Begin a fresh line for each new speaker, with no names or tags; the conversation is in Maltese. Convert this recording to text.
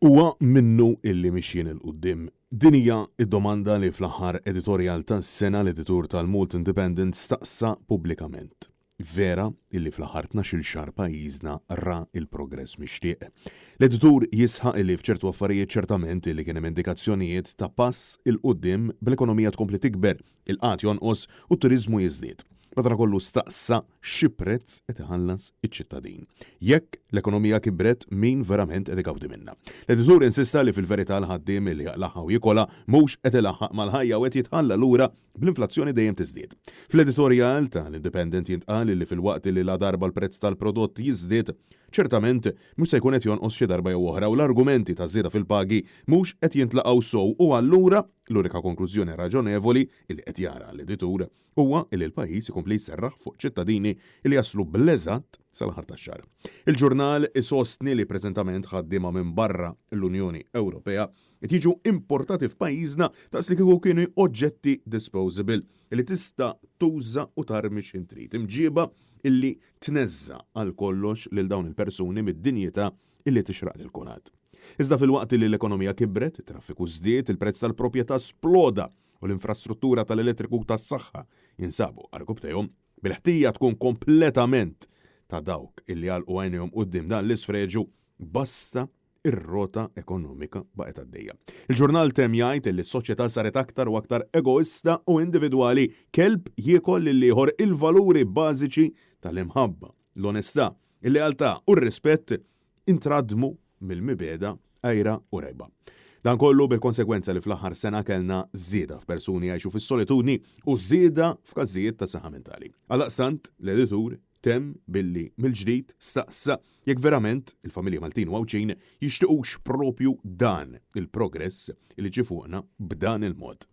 Huwa minnu illi mixjin il-qudiem. Din hija d-domanda li fl-aħħar editorjal tas-sena l-editur tal-Malt Independent staqsa pubblikament. Vera illi fl-aħħar 12-il xahar pajjiżna ra il-progress mixtieq. L-editur jisħaq illi f'ċertu affarijiet ċertament illi kien hemm indikazzjonijiet ta' pass il-qudiem bl-ekonomija tkompli tikber, il-qatt jonqos u t-turiżmu jiżdied. Madankollu staqsa xi prezz qed iħallas iċ-ċittadin. Jekk l-ekonomija kibret min verament qed igawdi minnha. L-editur insista li fil-verità l-ħaddiem li jaqlaħħa u jikola mhux qed ilaħħaq mal-ħajja u qed jitħalla lura bl-inflazzjoni dejjem tiżdied. Fl-editorjal tal-Independent jintqal li filwaqt li la darba l-prezz tal-prodott jiżdied, ċertament mhux se jkun qed jonqos xi darba jew oħra u l-argumenti ta' żieda fil-pagi mhux qed jintlaqgħu sow u allura l-unika konklużjoni raġonevoli li qed jara l-editur huwa li l-pajjiż ikompli jserraħ fuq ċittadini li jaslu bl-eżatt sal-aħħar tax-xahar. Il-ġurnal isostni li preżentament ħaddiema minn barra l-Unjoni Ewropea qed jiġu importati f'pajjiżna daqs li kieku kienu oġġetti disposable li tista' tuża u tarmi x'in trid, imġieba illi tneżża għal kollox lil dawn il-persuni mid-dinjità illi tixraq lil kulħadd. Iżda fil-waqt li l-ekonomija kibret, it-traffiku żdied, il-prezz tal-proprjetà sploda u l-infrastruttura tal-elettriku tas-saħħa jinsabu għarkubtejhom bil-ħtija tkun kompletament ta' dawk illi għalqu għajnejhom quddiem dan l-isfreġu basta ir-rota ekonomika baqgħet għaddejja. Il-ġurnal temm jgħid li s-soċjetà saret aktar u aktar egoista u individwali, kelb jiekol lil ieħor il-valuri bażiċi tal-imħabba, l-onestà, il-lealtà u r-rispett intradmu mill-mibeda għajra u rejba. Dan kollu bil-konsekwenza li fl-aħħar sena kellna żieda f'persuni jgħixu fis-solitudni u żieda f'każijiet ta' saħħa mentali. Għaldaqstant l-editur temm billi mill-ġdid staqsa jekk verament il-familja Maltin u Għawċin jixtiequx propju dan il-progress li ġie fuqna b'dan il-mod.